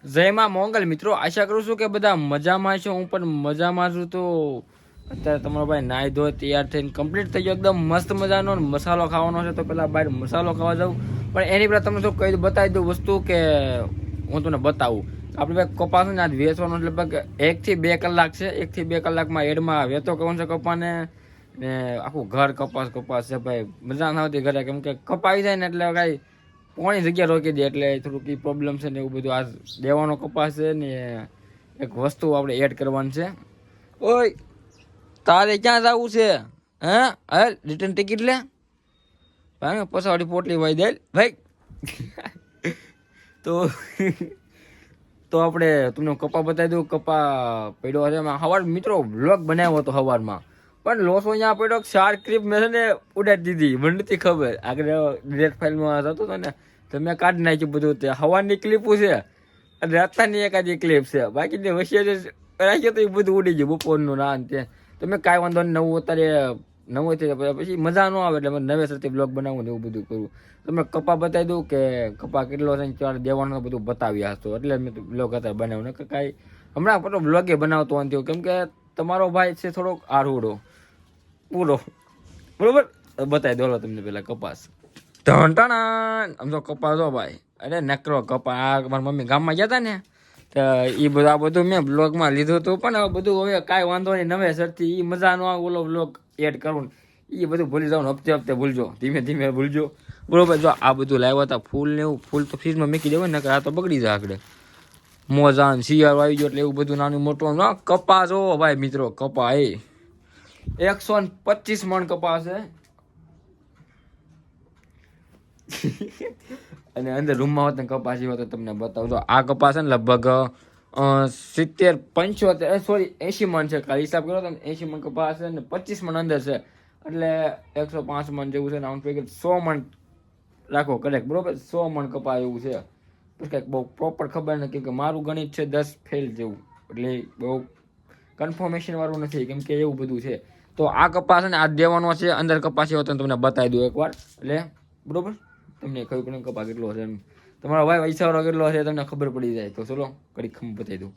જય માં મોંગલ મિત્રો, આશા કરું છું કે બધા મજામાં છો. હું પણ મજામાં છું. તો અત્યારે તમારો ભાઈ નાઈ ધોઈ તૈયાર થઈને કમ્પ્લીટ થઈ ગયો, એકદમ મસ્ત મજાનો મસાલો ખાવાનો છે. તો પેલા બહાર મસાલો ખાવા જાઉં, પણ એની પહેલાં તમને શું કહી બતાવી દઉં વસ્તુ કે હું તમને બતાવું. આપણે ભાઈ કપાસ ને આજ વેચવાનો લગભગ 1 થી 2 કલાક છે. 1 થી 2 કલાકમાં એડમાં વેચો કરવાનો છે કપાને, ને આખું ઘર કપાસ છે ભાઈ. મજા ના આવતી ઘરે, કેમ કે કપાઈ જાય ને એટલે કાંઈ કોની જગ્યા રોકી દે, એટલે થોડુંક એ પ્રોબ્લેમ છે ને એવું બધું. આ દેવાનો કપાસ છે ને એક વસ્તુ આપણે એડ કરવાની છે. ઓય તારે ક્યાં જવું છે? હે હાલ રિટર્ન ટિકિટ લે ભાઈ, પછાડી પોટલી વાઈ દે ભાઈ. તો તો આપણે તમને કપા બતાવી દઉં. કપા પડ્યો છે સવાર મિત્રો, વ્લોગ બનાવ્યો હતો સવારમાં, પણ લોસો અહીંયા પડ્યો. 4 ક્લિપ મેં છે ને ઉડાડી દીધી, મને નથી ખબર. આગળ ડિરેક્ટ ફાઇલમાં જતો હતો ને તો મેં કાઢી નાખ્યું બધું. તે સવારની ક્લિપો છે અને રાતની એકાદી ક્લિપ છે, બાકી વચ્ચે રાખ્યો તો એ બધું ઉડી ગયું બપોરનું ના તે. તો મેં કાંઈ વાંધો નહીં, નવું અત્યારે નવું થઈ જાય પછી મજા ન આવે, એટલે મેં નવેસરથી બ્લોગ બનાવું ને એવું બધું કરું. તમે કપા બતાવી દઉં કે કપા કેટલો છે ત્યારે દેવાનો બધું બતાવી હશો, એટલે મેં બ્લોગ અત્યારે બનાવ્યું ને કાંઈ હમણાં પણ બ્લોગે બનાવતો નથી, કેમ કે તમારો ભાઈ છે થોડોક આરૂડો પૂરો, બરોબર. બતાવી દો તમને પેલા કપાસ. આમ તો કપા જો ભાઈ, અરે નકરો કપા. આ મારી મમ્મી ગામમાં ગયા હતા ને તો એ બધું આ બધું મેં બ્લોગમાં લીધું હતું, પણ હવે બધું હવે કાંઈ વાંધો નહીં, નવેસરથી એ મજા નો આવે ઓલો બ્લોગ એડ કરું એ બધું ભૂલી જાઉં, હપ્તે હપ્તે ભૂલજો, ધીમે ધીમે ભૂલજો, બરોબર. જો આ બધું લાવ્યા હતા ફૂલ ને એવું, ફૂલ તો ફ્રીજમાં મૂકી દેવાય ને, આ તો બગડી જાય આગળ. મોજા ને શિયાળો આવી ગયો એટલે એવું બધું નાનું મોટું. કપા જો ભાઈ મિત્રો, કપા એ 125 મણ કપા છે. અને અંદર રૂમમાં હોત ને કપાસ જેવો તો તમને બતાવું. તો આ કપાસ છે ને લગભગ 80 મણ છે. ખાલી હિસાબ કરો તો 80 મણ કપાસ છે ને 25 મણ અંદર છે, એટલે 105 મણ જેવું છે. રાઉન્ડ ફિગર 100 મણ રાખો કરેક્ટ, બરોબર. 100 મણ કપાસ એવું છે. પછી કંઈક બહુ પ્રોપર ખબર નથી, કે મારું ગણિત છે 10 ફેલ જેવું, એટલે બહુ કન્ફર્મેશન વાળું નથી, કેમ કે એવું બધું છે. તો આ કપાસ છે ને આ દેવાનો છે. અંદર કપાસ એવો તમને બતાવી દઉં એકવાર, એટલે બરોબર તમને કયું પણ કપા કેટલો છે એમ, તમારો ભાઈ વૈસારો કેટલો છે તમને ખબર પડી જાય. તો ચલો કડી ખમ બતાવી દઉં.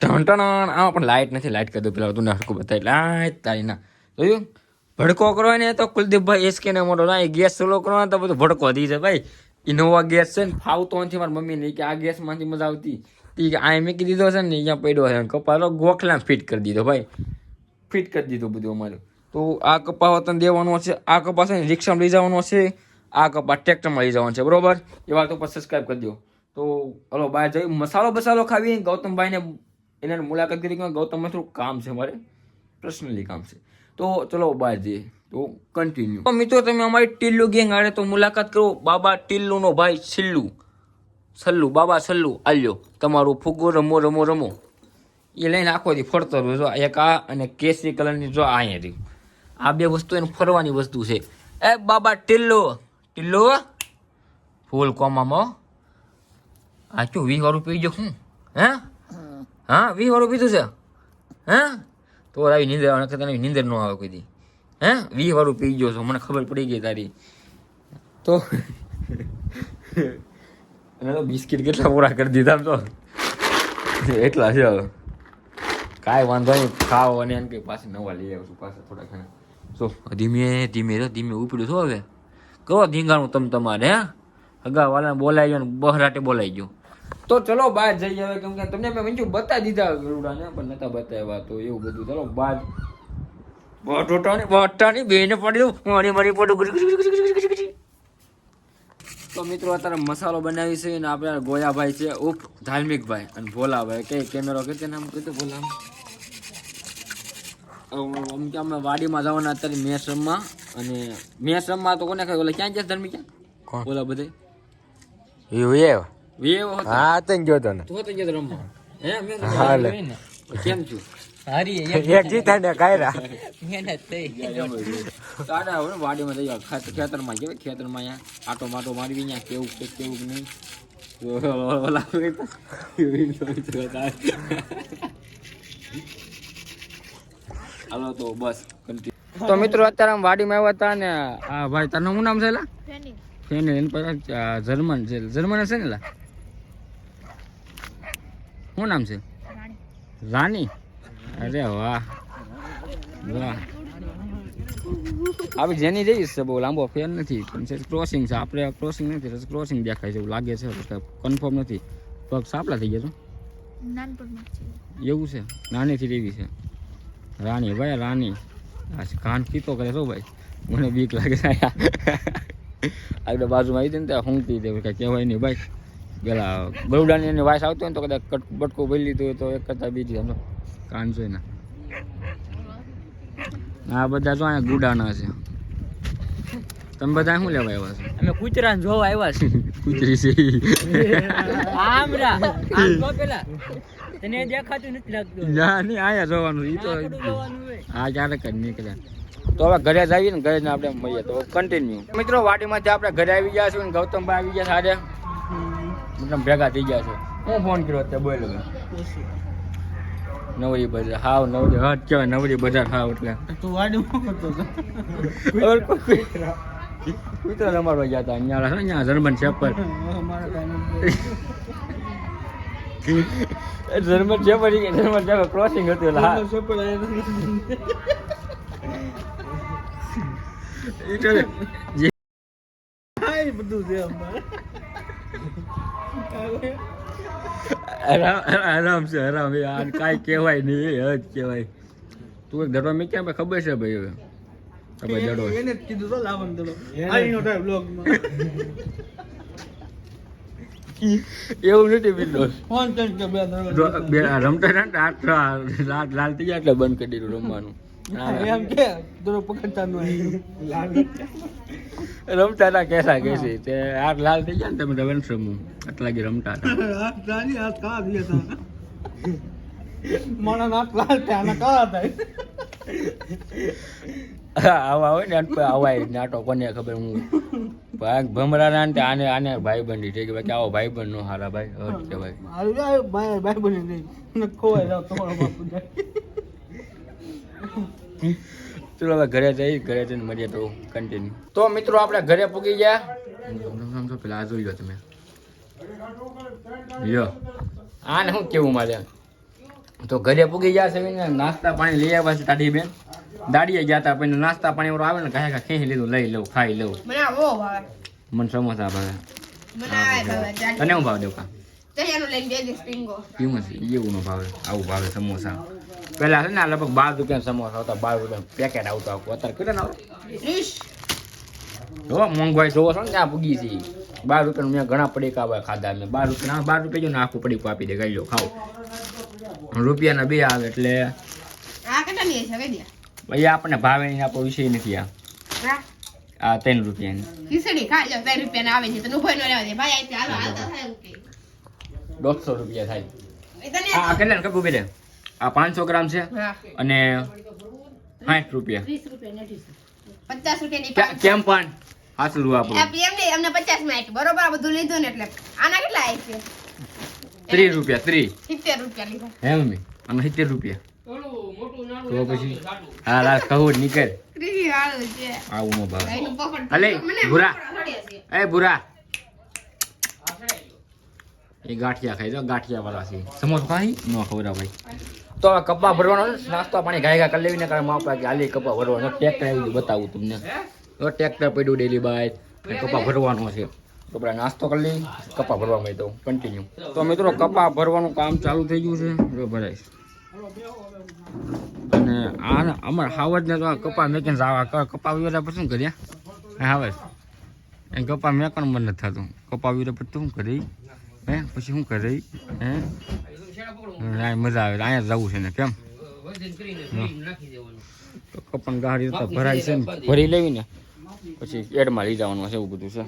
આમાં પણ લાઇટ નથી, લાઇટ કરી દઉં પેલા તું હરખું બતાવી. લાઈટ તારી ના જોયું, ભડકો કરો ને તો કુલદીપભાઈ એસકે ને મોટો ના ગેસ સ્લો કરો તો બધું ભડકો દી છે ભાઈ. ઇનોવા ગેસ છે ને, ફાવતો નથી મારી મમ્મીને કે આ ગેસમાંથી મજા આવતી. કે આ મૂકી દીધો છે ને અહીંયા પડ્યો છે, કપાલો ગોખલા ફિટ કરી દીધો ભાઈ, ફિટ કરી દીધું બધું અમારું. તો આ કપા વતન દેવાનો છે. આ કપા છે ને રિક્ષામાં લઈ જવાનો છે, આ કપા ટ્રેક્ટરમાં લઈ જવાનું છે, બરોબર. એ વાત ઉપર સબસ્ક્રાઈબ કરી દો. તો હલો બહાર જઈ મસાલો બસાલો ખાવી. ગૌતમભાઈને એને મુલાકાત કરી, ગૌતમમાં થોડું કામ છે મારે, પર્સનલી કામ છે. તો ચલો બહાર જઈએ. તો કન્ટિન્યુ. તો મિત્રો તમે અમારી ટિલ્લુ ગેંગ આડે તો મુલાકાત કરો. બાબા ટિલ્લુનો ભાઈ સલ્લુ બાબા સલ્લુ આલ્યો તમારું ફુગ્ગો રમો રમો રમો એ લઈને આખો દી ફરતો રહ્યો. જો એક આ અને કેસરી કલરની જો અહીંયા રહી, આ બે વસ્તુ એને ફરવાની વસ્તુ છે. એ બાબા ટિલ્લુ ફૂલ કોમામાં આ શું 20 વાળું પી ગયો હું? હે હા 20 વાળું પીધું છે? હે તો આવી નીંદર ન આવે કોઈ દી. હે 20 વાળું પી ગયો છો, મને ખબર પડી ગઈ તારી. તો એને તો બિસ્કિટ કેટલા પૂરા કરી દીધા તો એટલા છે. હવે કાંઈ વાંધો નહીં, ખાવ અને એમ કે પાછા નવા લઈ આવશું પાછા થોડા ઘણા. સો ધીમે ધીમે ઉપડ્યું છો. હવે કરો ધીંગાણું તમારે. હે અગા વાળાને બોલાવી ગયો ને બહરાટે બોલાઈ ગયો. તો ચલો બહાર જઈએ હવે, કેમ કે તમને મેં મંજુ બતાવી દીધા ગરુડાને, પણ નતા બતાવ્યા. તો એવું બધું ચલો બહાર. બટાની બેને પડી મારી પડું. તો મિત્રો અત્યારે મસાલો બનાવી છે ને આપણે ગોયાભાઈ છે, ઉપ ધાર્મિકભાઈ અને ભોલાભાઈ. કઈ કેમેરો કે નામ કીધું ભોલા. આમ કે અમે વાડીમાં જવાના અત્યારે મેચ રમવા, અને મેચ રમવા તો કોને ખાય ઓલા ક્યાં જાય ધર્મી ક્યાં ઓલા બધે હા તને ગયો તો ને તો તને ગયો રમવા. હે મેં કેમ છું હારી એક જીતા ને કાયરા મહેનત થઈ સાડા હવે વાડીમાં જઈ ખેતરમાં કેવાય, ખેતરમાં અહીંયા આટો માટો મારવી અહીંયા કેવું નહીં. હાલો તો બસ. તો મિત્રો અત્યારે આમ વાડીમાં આવ્યા હતા ને આ ભાઈ તારું શું નામ છે? ફેનિલ. એની પાસે જર્મન છે ને લા શું નામ છે? રાની. અરે વાહ વાહ. આવી જેની જઈશ છે, બહુ લાંબો ફેર નથી, પણ ક્રોસિંગ છે. આપણે ક્રોસિંગ નથી, ક્રોસિંગ દેખાય છે એવું લાગે છે, કન્ફર્મ નથી. પગ સાપલા થઈ ગયા તો એવું છે, નાનીથી એવી છે રાણી. ભાઈ રાણી કાન કીતો કરે છો ભાઈ, મને બીક લાગે છે. આગળ બાજુમાં આવી દે ને ત્યાં ઊંઘતી દે, કાંઈ કહેવાય નહીં ભાઈ. પેલા બરુડાની એની વાઇસ આવતી હોય ને તો કદાચ બટકું બોલી લીધું હોય તો એક કરતા બીજી સમજો કાન છે ને. આ બધા જો અહીંયા ગુડાના છે. તમે બધા શું લેવા આવ્યા છો? અમે કૂતરા જોવા આવ્યા છે. કૂતરી છે આમરા આમ તો પેલા તને દેખાતું નથી લાગતું. ના નહીં આયા જોવાનું ઈ તો જોવાનું હોય. આ ક્યારેક જ નીકળ્યા. તો હવે ઘરે જ આવીએ ને, ઘરે જ આપણે મળીએ તો કન્ટિન્યુ. મિત્રો વાડીમાંથી આપણે ઘરે આવી ગયા છીએ ને ગૌતમભાઈ આવી ગયા છે આજે, મતલબ ભેગા થઈ ગયા છે. હું ફોન કર્યો તે બોલ નવરી બજાર. હાવ નવરી હટ કહેવાય, નવરી બજાર હાવ. એટલે તું વાડીમાં કરતો હતો. કૂતરા રમાડવા ગયા હતા અહીંયા છે ને, અહીંયા જર્મન શેપર્ડ. જર્મન શેપર્ડ ક્રોસિંગ હતું એટલે હા બધું છે આરામ છે આરામ. આ કાંઈ કહેવાય નહીં, એ જ કહેવાય. તું એક ધરવા મેં ક્યાં ખબર છે ભાઈ? હવે ભાઈ દડો એને જ કીધું તો લાવવાનું દડો આઈનો ટાઈમ બ્લોગમાં એવું નથી બીજો ફોન કરી કે બે રમતા લાલ થઈ ગયા એટલે બંધ કરી દીધું રમવાનું. એમ કે દડો પકડતા ન રમતા હતા કેસા કેસી તે હાથ લાલ થઈ ગયા ને તમે રવન રમવું આટલા લાગી રમતા હતા. મારા નાક લાલ થાય આના કાળા થાય. આવા હોય ને આવાય નાટો કોને ખબર. હું ભાઈ ભમરાના ને આને આને ભાઈ બંધી થઈ ગઈ કે આવો ભાઈ બંધ નો હારા ભાઈ હટ કે ભાઈ ભાઈ બની નહીં ખોવાઈ જાવ તમારો બાપુ જાય. ચલો હવે ઘરે જઈને મળીએ તો કન્ટિન્યુ. તો મિત્રો આપણે ઘરે પૂગી ગયા. પેલા આ જોઈ લો તમે, લ્યો આને શું કેવું મારે. તો ઘરે પૂગી ગયા છે ને, નાસ્તા પાણી લઈ આવ્યા છે. દાદી બેન દાડીએ ગયા હતા, પણ નાસ્તા પાણી વાળો આવે ને ઘાય ખેંચી લીધું, લઈ લઉં ખાઈ લઉં. મને સમોસા ભાવે. તને હું ભાવ દેવ કા પીવું છે એવું નો ભાવે, આવું ભાવે સમોસા. પેલા છે ને લગભગ 12 રૂપિયા સમોસા આવતા, 12 રૂપિયા પેકેટ આવતો. અત્યારે કેટલા આવે જો મોંઘવાઈ જોવો છો ને ત્યાં પૂગી છે. 12 રૂપિયાનું મેં ઘણા પડીકા ખાધા. મેં 12 રૂપિયા જો ને આખું પડીકું આપી દે, ગઈ લો ખાઓ. રૂપિયાના 2 આવે એટલે ભાઈ આપણને ભાવે નહીં, આપણો વિષય નથી. આ 3 રૂપિયાની 150 રૂપિયા થાય. આ કેટલા કપૂ બેરે? આ 500 ગ્રામ છે અને 60 રૂપિયા. 50 રૂપિયા કેમ પણ હાસલું આપણું અમને 50 માં બરોબર બધું લીધું ને એટલે આના કેટલા આવે છે? 30 રૂપિયા 30 70 રૂપિયા લીધા હે મમ્મી? અને 70 રૂપિયા તો પછી હા લાસ કહું નીકળ આવું નો ભાવ. અલે ભૂરા એ ભૂરા એ ગાંઠિયા ખાઈ જાઓ, ગાંઠિયા વાળા છે. સમોસા ખાઈ ન ખવડા ભાઈ. તો હવે કપા ભરવાનો નાસ્તો પાણી ગાય કરી લેવીને કારણ માપા કે હાલી કપા ભરવાનો ટ્રેક્ટર આવી બતાવું તમને. તો ટ્રેક્ટર પડ્યું ડેલી બાય કપા ભરવાનો છે. તો આપણે નાસ્તો કરી લઈ, કપા ભરવા માં તો કન્ટિન્યુ. તો મિત્રો કપા ભરવાનું કામ ચાલુ થઈ ગયું છે, જો ભરાઈશ. અને આ અમારા હાવજને તો કપા મેકીને જાવા કપા વિવાદા પર શું કર્યા હાવજ એ કપા મેકણ મન નથી થતું. કપા વિવાદા પર શું કરી હે પછી શું કરી હે મજા આવે. અહીંયા જવું છે ને કેમ તો કપન ગાડી ભરાય છે ને, ભરી લેવી ને પછી એડમાં લઈ જવાનું છે, એવું બધું છે.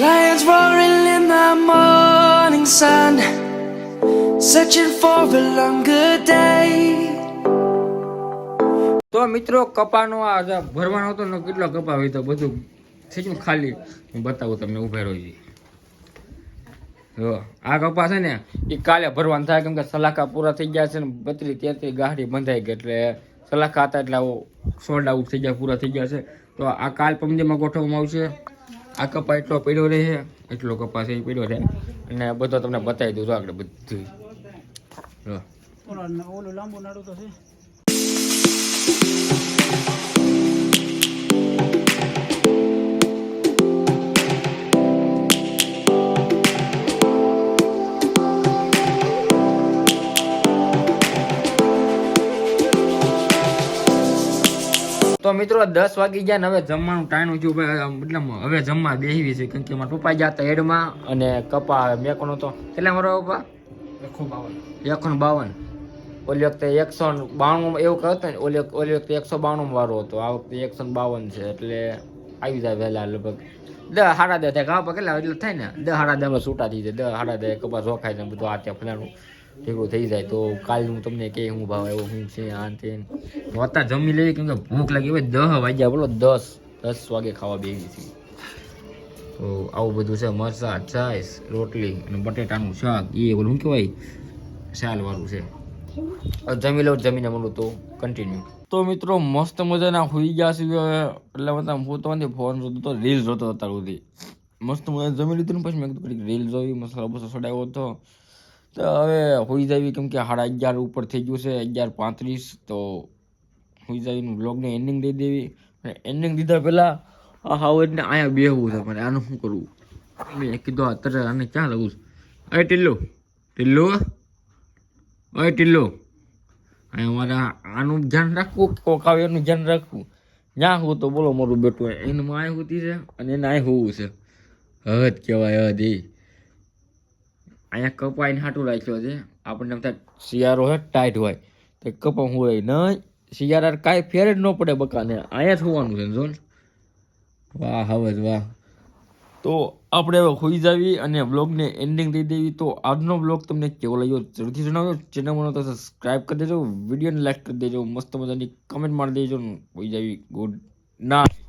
Lions roaring in the morning sun, searching for a longer day. તો મિત્રો કપાનો આ ભરવાનો હતો ને કેટલો કપા હોય તો બધું થઈ ગયું ખાલી હું બતાવું તમને ઉભા રહી જો આ કપા છે ને એ કાલે ભરવાનું થાય કેમ કે સલાકા પૂરા થઈ ગયા છે ને 32-33 ગાડી બંધાઈ ગઈ એટલે સલાકા હતા એટલે સોલ્ડ આઉટ થઈ ગયા પૂરા થઈ ગયા છે તો આ કાલ પમદીમાં ગોઠવવામાં આવશે આ કપા એટલો પડ્યો રહે એટલો કપાસ એ પડ્યો રહે અને બધો તમને બતાવી દઉં આગળ બધું જો ઓલું લાંબુ નાડું તો છે. તો મિત્રો 10 વાગી ગયા ને હવે જમવાનું ટાણું છું મતલબ હવે જમવા બેસવી છે કેમ કે મારા પપ્પા ગયા હતા હેડમાં અને કપા મેકોનો તો કેટલા મારો પપ્પા 152 ઓલી વખતે 192 એવું કહેતો ને ઓલી વખતે 192 વાળો હતો આ વખતે 152 છે એટલે આવી જાય વહેલા લગભગ 10 સાડા 10 થાય કાપા કેટલા એટલે થાય ને 10 સાડા 10 છૂટા થઈ જાય 10 સાડા 10 કપા રોખાય ને બધું આ ત્યાં ફલાણું ભેગું થઈ જાય તો કાલ હું તમને કે હું ભાવ એવો હું છે આ તે અત્યારે જમી લઈએ કેમ કે ભૂખ લાગી હોય 10 વાગ્યા બોલો 10 વાગે ખાવા બેસી છે તો આવું બધું છે મરચા છાશ રોટલી અને બટેટાનું શાક એ ઓલું શું કહેવાય શાલ વાળું છે જમી લઉં જમીને મળું તો કન્ટિન્યુ તો મિત્રો મસ્ત મજાના હોઈ ગયા છે એટલે મતલબ હું તો ફોન જોતો તો રીલ જોતો અત્યાર સુધી મસ્ત મજા જમી લીધું ને પછી મેં કીધું રીલ જોઈ મસાલો બસો ચડાવ્યો હતો તો હવે હોઈ જાવી કેમ કે 11:30 ઉપર થઈ ગયું છે 11:35 તો હોઈ જાવીનું બ્લોગને એન્ડિંગ દઈ દેવી અને એન્ડિંગ દીધા પહેલાં હા એટલે અહીંયા બેહવું છે મને આનું શું કરવું મેં કીધું અત્યારે આને ક્યાં લઉં છું અરે ટીલ્લો અરે ટીલ્લો અહીંયા મારે આનું ધ્યાન રાખવું કોક આવે એનું ધ્યાન રાખવું જ્યાં હું તો બોલો મારું બેટું એનું આ હોતી છે અને એને આ હોવું છે હદ કહેવાય હદ એ અહીંયા કપાઈને હાટું રાખ્યો છે આપણને એમ થાય શિયાળો હોય ટાઈટ હોય તો કપા હોય નહીં શિયાળા કાંઈ ફેર જ ન પડે બકાને અહીંયા જ હોવાનું છે જોન વાહ હવે વાહ તો આપણે હવે હોઈ જાવી અને બ્લોગને એન્ડિંગ દઈ દેવી તો આજનો બ્લોગ તમને કેવો લાગ્યો જરૂરથી જણાવજો ચેનલમાં તો સબસ્ક્રાઈબ કરી દેજો વિડીયોને લાઈક કરી દેજો મસ્ત મજાની કમેન્ટ મારી દેજો હોઈ જાવી ગુડ નાઇટ